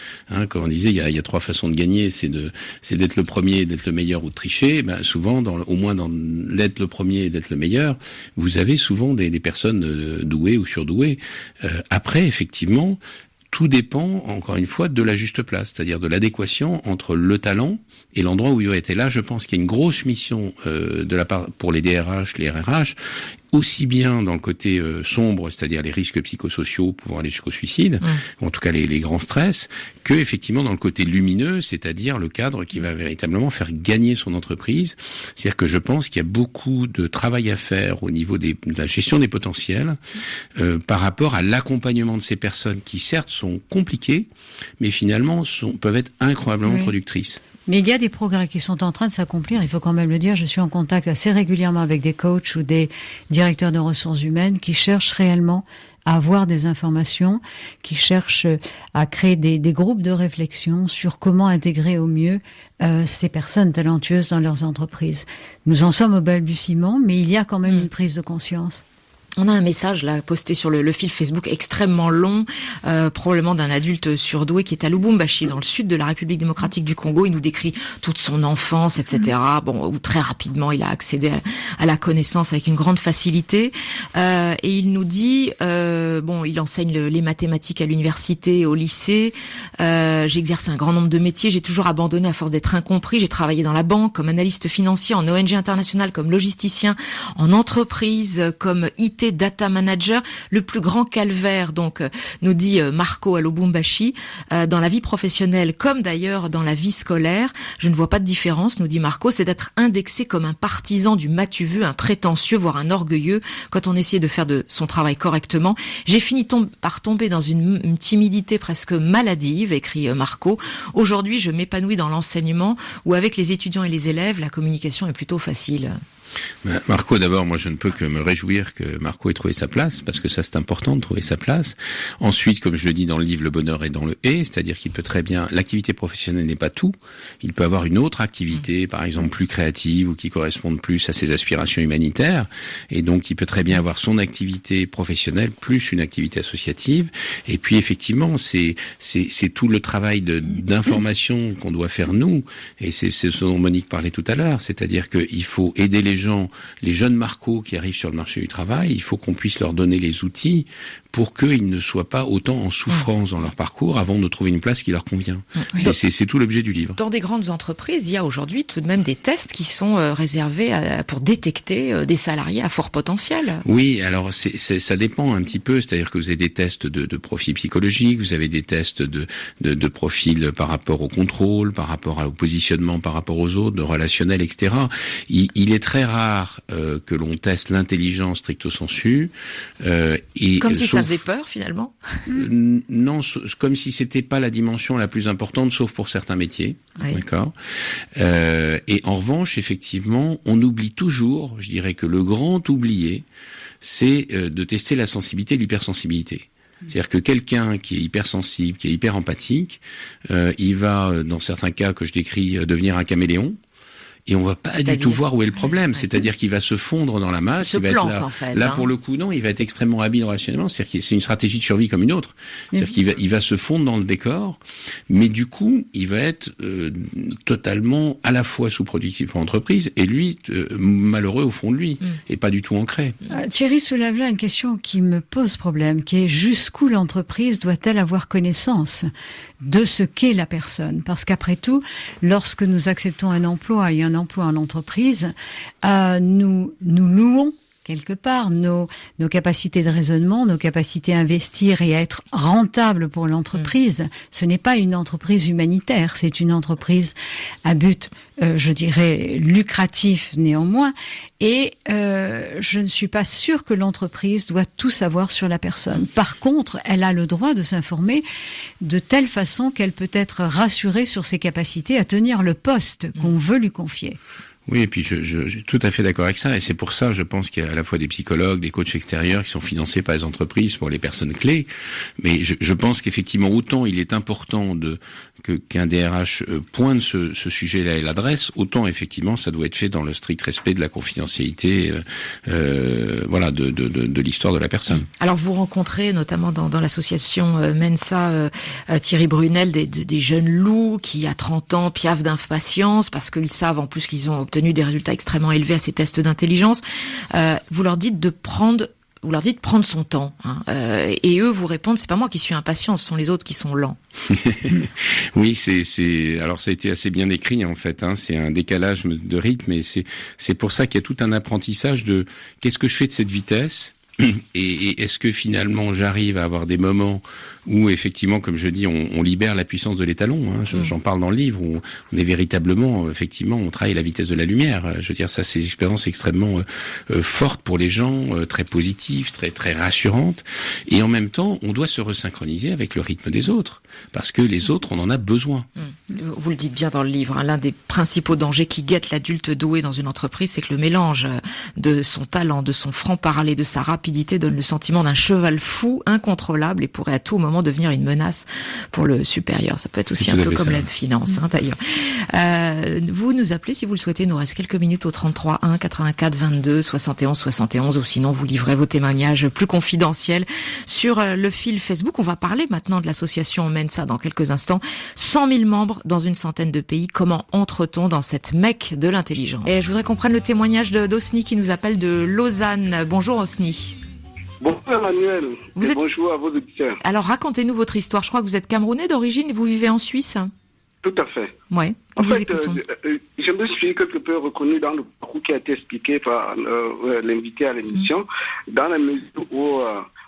Comme on disait, il y a 3 façons de gagner. C'est d'être le premier, d'être le meilleur ou de tricher. Souvent, au moins dans l'être le premier et d'être le meilleur, vous avez souvent des personnes douées ou surdouées. Après, effectivement, tout dépend, encore une fois, de la juste place, c'est-à-dire de l'adéquation entre le talent et l'endroit où il doit être. Et là, je pense qu'il y a une grosse mission de la part pour les DRH, les RH, aussi bien dans le côté sombre, c'est-à-dire les risques psychosociaux pouvant aller jusqu'au suicide, ou en tout cas les grands stress, que effectivement dans le côté lumineux, c'est-à-dire le cadre qui va véritablement faire gagner son entreprise. C'est-à-dire que je pense qu'il y a beaucoup de travail à faire au niveau de la gestion des potentiels par rapport à l'accompagnement de ces personnes qui certes sont compliquées, mais finalement peuvent être incroyablement productrices. Mais il y a des progrès qui sont en train de s'accomplir, il faut quand même le dire. Je suis en contact assez régulièrement avec des coachs ou des directeurs de ressources humaines qui cherchent réellement à avoir des informations, qui cherchent à créer des groupes de réflexion sur comment intégrer au mieux ces personnes talentueuses dans leurs entreprises. Nous en sommes au balbutiement, mais il y a quand même une prise de conscience. On a un message là posté sur le fil Facebook extrêmement long, probablement d'un adulte surdoué qui est à Lubumbashi, dans le sud de la République démocratique du Congo. Il nous décrit toute son enfance, etc. Bon, où très rapidement il a accédé à la connaissance avec une grande facilité. Et il nous dit, il enseigne les mathématiques à l'université, au lycée. J'ai exercé un grand nombre de métiers. J'ai toujours abandonné à force d'être incompris. J'ai travaillé dans la banque comme analyste financier, en ONG internationale comme logisticien, en entreprise comme IT data manager. Le plus grand calvaire, donc, nous dit Marco à Lubumbashi, dans la vie professionnelle comme d'ailleurs dans la vie scolaire, je ne vois pas de différence, nous dit Marco, c'est d'être indexé comme un partisan du m'as-tu vu, un prétentieux, voire un orgueilleux, quand on essayait de faire de son travail correctement. J'ai fini par tomber dans une timidité presque maladive, écrit Marco. Aujourd'hui, je m'épanouis dans l'enseignement où avec les étudiants et les élèves, la communication est plutôt facile. Marco, d'abord, moi je ne peux que me réjouir que Marco ait trouvé sa place, parce que ça c'est important de trouver sa place. Ensuite, comme je le dis dans le livre, le bonheur est dans le et, c'est-à-dire qu'il peut très bien, l'activité professionnelle n'est pas tout, il peut avoir une autre activité, par exemple plus créative ou qui corresponde plus à ses aspirations humanitaires, et donc il peut très bien avoir son activité professionnelle plus une activité associative. Et puis effectivement, c'est tout le travail d'information qu'on doit faire nous, et c'est ce dont Monique parlait tout à l'heure, c'est-à-dire qu'il faut aider les jeunes Marco qui arrivent sur le marché du travail, il faut qu'on puisse leur donner les outils pour qu'ils ne soient pas autant en souffrance dans leur parcours avant de trouver une place qui leur convient. C'est tout l'objet du livre. Dans des grandes entreprises, il y a aujourd'hui tout de même des tests qui sont réservés pour détecter des salariés à fort potentiel. Oui, alors ça dépend un petit peu, c'est-à-dire que vous avez des tests de profil psychologique, vous avez des tests de profil par rapport au contrôle, par rapport au positionnement par rapport aux autres, de relationnel, etc. Il est très rare que l'on teste l'intelligence stricto sensu. Comme si ça faisait peur finalement. Non, comme si c'était pas la dimension la plus importante, sauf pour certains métiers. Oui. D'accord. Et en revanche, effectivement, on oublie toujours, je dirais que le grand oublié, c'est de tester la sensibilité et l'hypersensibilité. C'est-à-dire que quelqu'un qui est hypersensible, qui est hyper empathique, il va, dans certains cas que je décris, devenir un caméléon. Et on va pas du tout voir où est le problème. C'est-à-dire qu'il va se fondre dans la masse. Il va être là, en fait, là pour le coup, non, il va être extrêmement habile relationnellement. C'est-à-dire que c'est une stratégie de survie comme une autre. C'est-à-dire qu'il va se fondre dans le décor, mais du coup, il va être totalement à la fois sous-productif pour l'entreprise et lui, malheureux au fond de lui, et pas du tout ancré. Thierry soulève là une question qui me pose problème, qui est jusqu'où l'entreprise doit-elle avoir connaissance de ce qu'est la personne? Parce qu'après tout, lorsque nous acceptons un emploi et un emploi en entreprise, nous louons quelque part nos capacités de raisonnement, nos capacités à investir et à être rentable pour l'entreprise. Ce n'est pas une entreprise humanitaire, c'est une entreprise à but, je dirais, lucratif néanmoins. Et je ne suis pas sûre que l'entreprise doit tout savoir sur la personne. Par contre, elle a le droit de s'informer de telle façon qu'elle peut être rassurée sur ses capacités à tenir le poste qu'on veut lui confier. Oui, et puis je suis tout à fait d'accord avec ça, et c'est pour ça, je pense qu'il y a à la fois des psychologues, des coachs extérieurs qui sont financés par les entreprises pour les personnes clés, mais je pense qu'effectivement, autant il est important qu'un DRH pointe ce sujet-là et l'adresse, autant effectivement ça doit être fait dans le strict respect de la confidentialité, de l'histoire de la personne. Alors vous rencontrez notamment dans l'association Mensa Thierry Brunel des jeunes loups qui à 30 ans piaffent d'impatience parce qu'ils savent en plus qu'ils ont obtenu des résultats extrêmement élevés à ces tests d'intelligence. Vous leur dites de prendre son temps, et eux vous répondent, c'est pas moi qui suis impatient, ce sont les autres qui sont lents. Oui, alors ça a été assez bien écrit en fait, c'est un décalage de rythme, et c'est pour ça qu'il y a tout un apprentissage de qu'est-ce que je fais de cette vitesse. Et est-ce que finalement j'arrive à avoir des moments où effectivement, comme je dis, on libère la puissance de l'étalon, j'en parle dans le livre, où on est véritablement, effectivement, on travaille à la vitesse de la lumière. Je veux dire, ça, c'est des expériences extrêmement fortes pour les gens, très positives, très très rassurantes. Et en même temps, on doit se resynchroniser avec le rythme des autres, parce que les autres, on en a besoin. Vous le dites bien dans le livre, l'un des principaux dangers qui guettent l'adulte doué dans une entreprise, c'est que le mélange de son talent, de son franc-parler, de sa rapidité, rapidité donne le sentiment d'un cheval fou, incontrôlable et pourrait à tout moment devenir une menace pour le supérieur. Ça peut être aussi un peu comme la finance, d'ailleurs. Vous nous appelez si vous le souhaitez. Il nous reste quelques minutes au 33 1 84 22 71 71 ou sinon vous livrez vos témoignages plus confidentiels sur le fil Facebook. On va parler maintenant de l'association Mensa dans quelques instants. 100 000 membres dans une centaine de pays. Comment entre-t-on dans cette Mecque de l'intelligence? Et je voudrais qu'on prenne le témoignage d'Osni qui nous appelle de Lausanne. Bonjour Osni. Bonjour Emmanuel, bonjour à vos auditeurs. Alors racontez-nous votre histoire. Je crois que vous êtes Camerounais d'origine et vous vivez en Suisse. Tout à fait. Ouais. En fait, je me suis quelque peu reconnu dans le parcours qui a été expliqué par l'invité à l'émission, dans la mesure où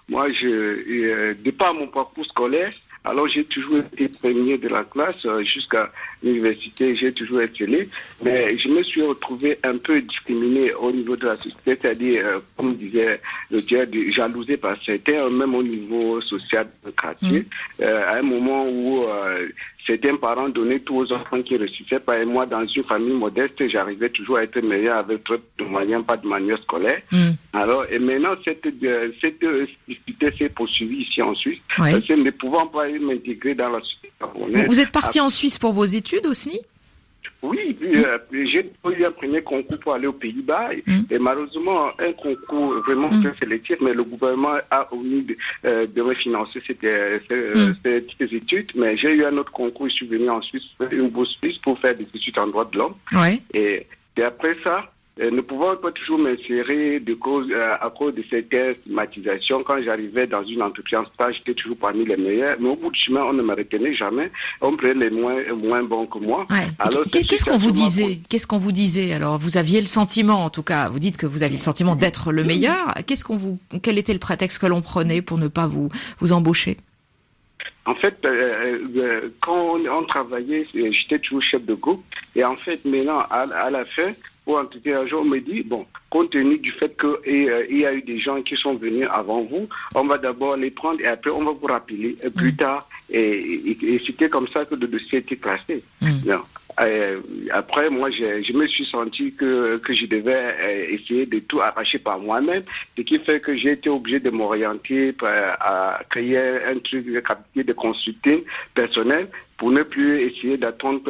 moi, de par mon parcours scolaire, alors j'ai toujours été premier de la classe jusqu'à l'université, j'ai toujours excellé, mais je me suis retrouvé un peu discriminé au niveau de la société, c'est-à-dire, comme disait le dieu, jalousé par certains, même au niveau social du quartier, à un moment où certains parents donnaient tout aux enfants qui réussissaient pas, et moi, dans une famille modeste, j'arrivais toujours à être meilleur avec trop de moyens, pas de manière scolaire. Alors, et maintenant, cette discussion s'est poursuivie ici en Suisse, parce que ne pouvant pas m'intégrer dans la société camerounaise. Vous êtes parti en Suisse pour vos études aussi? Oui, j'ai eu un premier concours pour aller aux Pays-Bas et malheureusement un concours vraiment très sélectif, mais le gouvernement a omis de me financer ces études, mais j'ai eu un autre concours, je suis venu en Suisse, une bourse suisse pour faire des études en droit de l'homme. Et après ça, ne pouvant pas toujours m'insérer à cause de cette stigmatisation. Quand j'arrivais dans une entreprise en stage, j'étais toujours parmi les meilleurs. Mais au bout du chemin, on ne me retenait jamais. On prenait les moins bons que moi. Alors, qu'est-ce qu'on vous disait? Qu'est-ce qu'on vous disait? Alors, vous aviez le sentiment, en tout cas, vous dites que vous aviez le sentiment d'être le meilleur. Quel était le prétexte que l'on prenait pour ne pas vous embaucher? En fait, quand on travaillait, j'étais toujours chef de groupe. Et en fait, maintenant, à la fin, ou en tout cas, un jour, on me dit, bon, compte tenu du fait qu'il y a eu des gens qui sont venus avant vous, on va d'abord les prendre et après, on va vous rappeler plus tard. Et c'était comme ça que le dossier était classé. Après, moi, je me suis senti que je devais essayer de tout arracher par moi-même, ce qui fait que j'ai été obligé de m'orienter à créer un truc de consulting personnel pour ne plus essayer d'attendre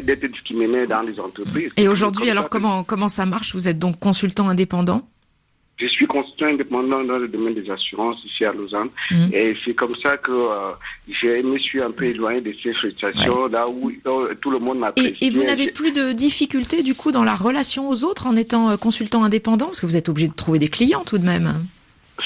d'être discriminé dans les entreprises. Et aujourd'hui, alors comment ça marche? Vous êtes donc consultant indépendant? Je suis consultant indépendant dans le domaine des assurances ici à Lausanne. Et c'est comme ça que je me suis un peu éloigné de ces frustrations là où tout le monde m'apprécie. Et vous n'avez plus de difficultés du coup dans la relation aux autres en étant consultant indépendant? Parce que vous êtes obligé de trouver des clients tout de même.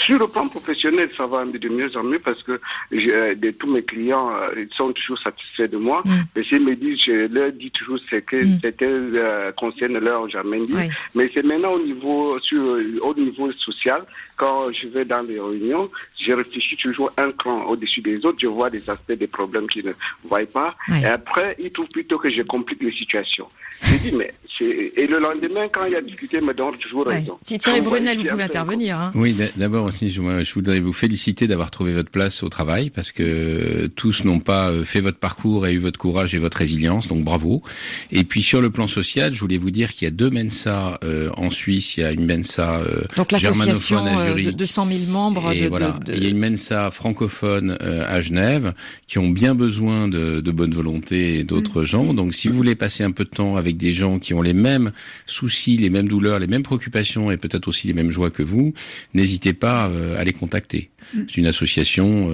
Sur le plan professionnel, ça va de mieux en mieux parce que tous mes clients ils sont toujours satisfaits de moi. Et s'ils me disent, je leur dis toujours ce que certains conseils ne leur ont jamais dit. Mais c'est maintenant au niveau social, quand je vais dans les réunions, je réfléchis toujours un cran au-dessus des autres. Je vois des aspects des problèmes qu'ils ne voient pas. Et après, ils trouvent plutôt que je complique les situations. Je dis, et le lendemain, quand il y a discuté, ils me donnent toujours raison. Thierry Brunel, vous pouvez intervenir. Oui, d'abord aussi, je voudrais vous féliciter d'avoir trouvé votre place au travail, parce que tous n'ont pas fait votre parcours et eu votre courage et votre résilience, donc bravo. Et puis sur le plan social, je voulais vous dire qu'il y a 2 Mensa en Suisse. Il y a une Mensa germanophone à Zurich, de 100 000 membres. Et il y a une Mensa francophone à Genève, qui ont bien besoin de bonne volonté et d'autres gens. Donc si vous voulez passer un peu de temps avec des gens qui ont les mêmes soucis, les mêmes douleurs, les mêmes préoccupations et peut-être aussi les mêmes joies que vous, n'hésitez pas à les contacter. C'est une association,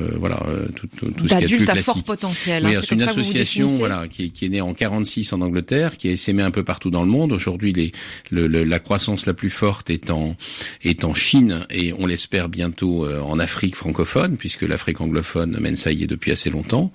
tout ce qu'il y a de plus d'adultes à classique. Fort potentiel. Oui, c'est une association, qui est née en 46 en Angleterre, qui est essaimée un peu partout dans le monde. Aujourd'hui, la croissance la plus forte est en Chine et on l'espère bientôt en Afrique francophone, puisque l'Afrique anglophone mène ça y est depuis assez longtemps.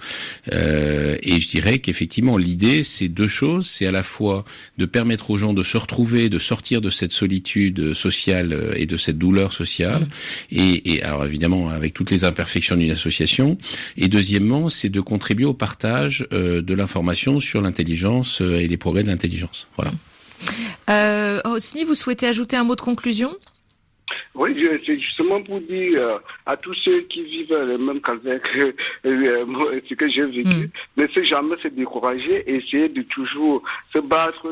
Et je dirais qu'effectivement, l'idée, c'est 2 choses. C'est à la fois de permettre aux gens de se retrouver, de sortir de cette solitude sociale et de cette douleur sociale. Et alors évidemment, avec toutes les imperfections d'une association. Et deuxièmement, c'est de contribuer au partage de l'information sur l'intelligence et les progrès de l'intelligence. Voilà. Osni, vous souhaitez ajouter un mot de conclusion? Oui, c'est justement pour dire à tous ceux qui vivent le même calvaire que ce que j'ai vécu, ne se jamais se décourager et essayer de toujours se battre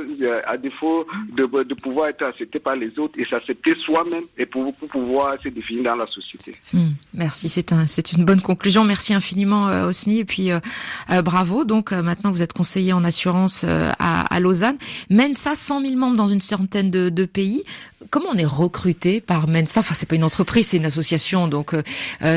à défaut de pouvoir être accepté par les autres et s'accepter soi-même et pour pouvoir se définir dans la société. Merci, c'est une bonne conclusion. Merci infiniment Hosni et puis bravo. Donc maintenant vous êtes conseiller en assurance à Lausanne. Mensa, 100 000 membres dans une centaine de pays. Comment on est recruté par Mensa? Enfin, c'est pas une entreprise, c'est une association, donc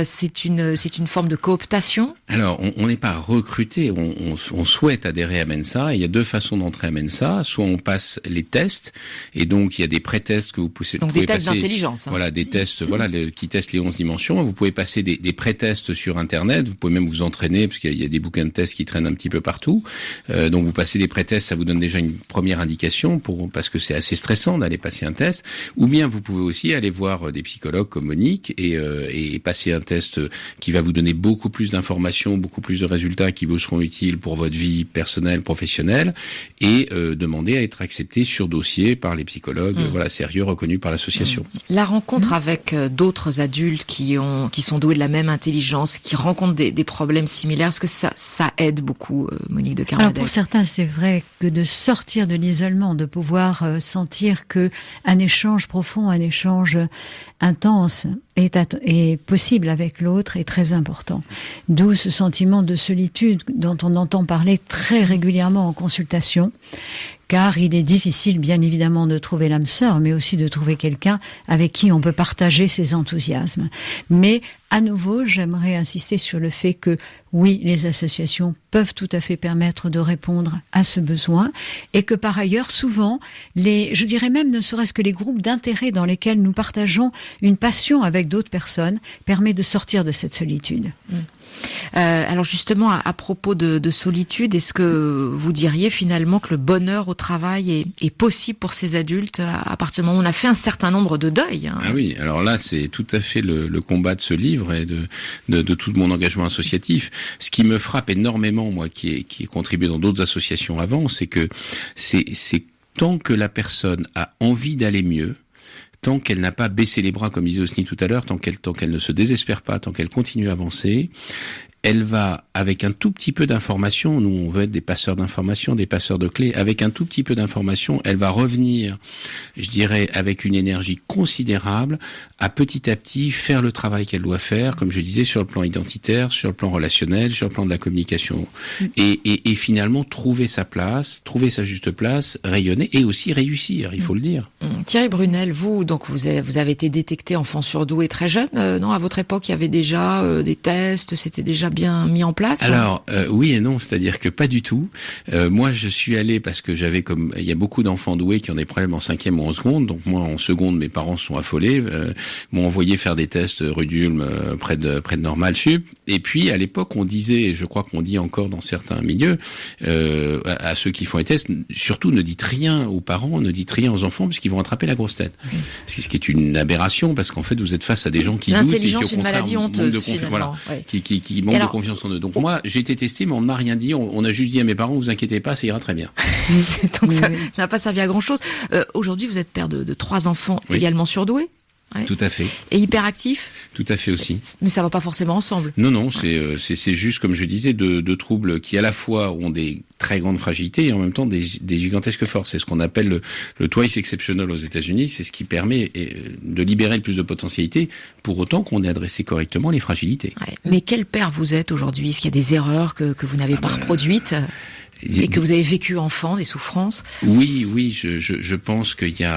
c'est une forme de cooptation. Alors, on n'est pas recruté, on souhaite adhérer à Mensa. Et il y a deux façons d'entrer à Mensa. Soit on passe les tests, et donc il y a des pré-tests que vous pouvez donc des tests d'intelligence. Voilà, des tests, qui testent les 11 dimensions. Vous pouvez passer des pré-tests sur Internet. Vous pouvez même vous entraîner, parce qu'il y a des bouquins de tests qui traînent un petit peu partout. Donc vous passez des pré-tests, ça vous donne déjà une première indication parce que c'est assez stressant d'aller passer un test. Ou bien vous pouvez aussi aller voir des psychologues comme Monique et passer un test qui va vous donner beaucoup plus d'informations, beaucoup plus de résultats qui vous seront utiles pour votre vie personnelle, professionnelle, et demander à être accepté sur dossier par les psychologues, sérieux, reconnus par l'association. La rencontre avec d'autres adultes qui sont doués de la même intelligence, qui rencontrent des problèmes similaires, est-ce que ça aide beaucoup, Monique de Kermadec? Alors pour certains, c'est vrai que de sortir de l'isolement, de pouvoir sentir que un échange profond, un échange intense est possible avec l'autre est très important. D'où ce sentiment de solitude dont on entend parler très régulièrement en consultation, car il est difficile bien évidemment de trouver l'âme sœur, mais aussi de trouver quelqu'un avec qui on peut partager ses enthousiasmes. Mais à nouveau, j'aimerais insister sur le fait que oui, les associations peuvent tout à fait permettre de répondre à ce besoin et que par ailleurs, souvent, je dirais même ne serait-ce que les groupes d'intérêt dans lesquels nous partageons une passion avec d'autres personnes permet de sortir de cette solitude. Alors justement, à propos de solitude, est-ce que vous diriez finalement que le bonheur au travail est possible pour ces adultes à partir du moment où on a fait un certain nombre de deuils, hein? Ah oui, alors là c'est tout à fait le combat de ce livre et de tout mon engagement associatif. Ce qui me frappe énormément, moi qui ai contribué dans d'autres associations avant, c'est que c'est tant que la personne a envie d'aller mieux, tant qu'elle n'a pas baissé les bras, comme disait Hosni tout à l'heure, tant qu'elle ne se désespère pas, tant qu'elle continue à avancer, elle va, avec un tout petit peu d'information, nous on veut être des passeurs d'information, des passeurs de clés, avec un tout petit peu d'information, elle va revenir, je dirais, avec une énergie considérable, à petit faire le travail qu'elle doit faire, comme je disais, sur le plan identitaire, sur le plan relationnel, sur le plan de la communication, et finalement trouver sa place, trouver sa juste place, rayonner, et aussi réussir, il faut le dire. Thierry Brunel, vous avez été détecté enfant surdoué très jeune, non? À votre époque, il y avait déjà des tests, c'était déjà bien mis en place? Alors oui et non, c'est-à-dire que pas du tout. Moi, je suis allé parce que il y a beaucoup d'enfants doués qui ont des problèmes en 5e ou en seconde. Donc moi, en seconde, mes parents sont affolés, m'ont envoyé faire des tests rue d'Ulm près de Normal Sup. Et puis à l'époque, on disait, et je crois qu'on dit encore dans certains milieux, à ceux qui font les tests, surtout ne dites rien aux parents, ne dites rien aux enfants, puisqu'ils vont attraper la grosse tête. Ce qui est une aberration, parce qu'en fait, vous êtes face à des gens qui doutent et qui au contraire, une maladie honteuse, finalement. Qui manquent de confiance en eux. Donc moi, j'ai été testé, mais on ne m'a rien dit. On a juste dit à mes parents, vous inquiétez pas, ça ira très bien. Donc ça n'a pas servi à grand chose. Aujourd'hui, vous êtes père de 3 enfants également surdoués. Ouais. Tout à fait. Et hyperactif? Tout à fait aussi. Mais ça va pas forcément ensemble. Non, c'est juste, comme je disais, de troubles qui à la fois ont des très grandes fragilités et en même temps des gigantesques forces. C'est ce qu'on appelle le twice exceptional aux États-Unis. C'est ce qui permet de libérer le plus de potentialités, pour autant qu'on ait adressé correctement les fragilités. Ouais. Mais quel père vous êtes aujourd'hui? Est-ce qu'il y a des erreurs que vous n'avez pas reproduites? Et que vous avez vécu enfant, des souffrances? Oui, je pense qu'il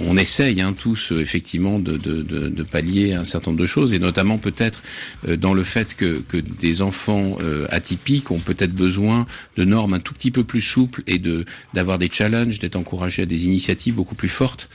on essaye tous effectivement de pallier un certain nombre de choses, et notamment peut-être dans le fait que des enfants atypiques ont peut-être besoin de normes un tout petit peu plus souples et d'avoir des challenges, d'être encouragés à des initiatives beaucoup plus fortes,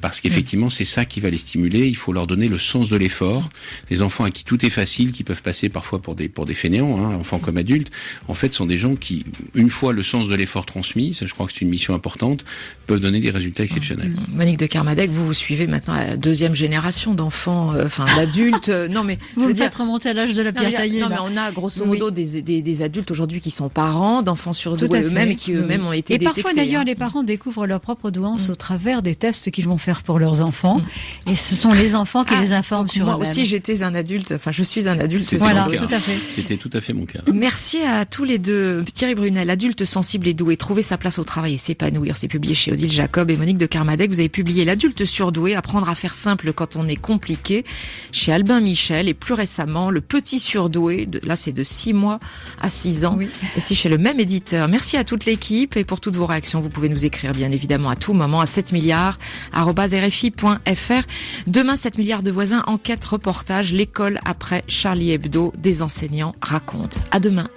parce qu'effectivement c'est ça qui va les stimuler. Il faut leur donner le sens de l'effort. Les enfants à qui tout est facile, qui peuvent passer parfois pour des fainéants, enfants comme adultes, en fait sont des gens gens qui, une fois le sens de l'effort transmis, ça je crois que c'est une mission importante, peuvent donner des résultats exceptionnels. Monique de Kermadec, vous suivez maintenant la deuxième génération d'enfants, d'adultes. Non mais vous me faites remonter à l'âge de la pierre taillée. Non mais on a grosso modo des adultes aujourd'hui qui sont parents d'enfants surdoués eux-mêmes et qui eux-mêmes ont été détectés. Et parfois d'ailleurs les parents découvrent leur propre douance au travers des tests qu'ils vont faire pour leurs enfants. Et ce sont les enfants qui les informent sur eux-mêmes. Moi aussi j'étais un adulte, je suis un adulte. Voilà, tout à fait. C'était tout à fait mon cas. Merci à tous les deux. Thierry Brunel, adulte sensible et doué, trouver sa place au travail et s'épanouir. C'est publié chez Odile Jacob et Monique de Kermadec. Vous avez publié L'adulte surdoué, apprendre à faire simple quand on est compliqué, chez Albin Michel, et plus récemment Le petit surdoué. Là, c'est de 6 mois à 6 ans. Oui. Et c'est chez le même éditeur. Merci à toute l'équipe et pour toutes vos réactions, vous pouvez nous écrire bien évidemment à tout moment à 7milliards@rfi.fr. Demain, 7 milliards de voisins, enquête, reportage, l'école après Charlie Hebdo, des enseignants racontent. À demain.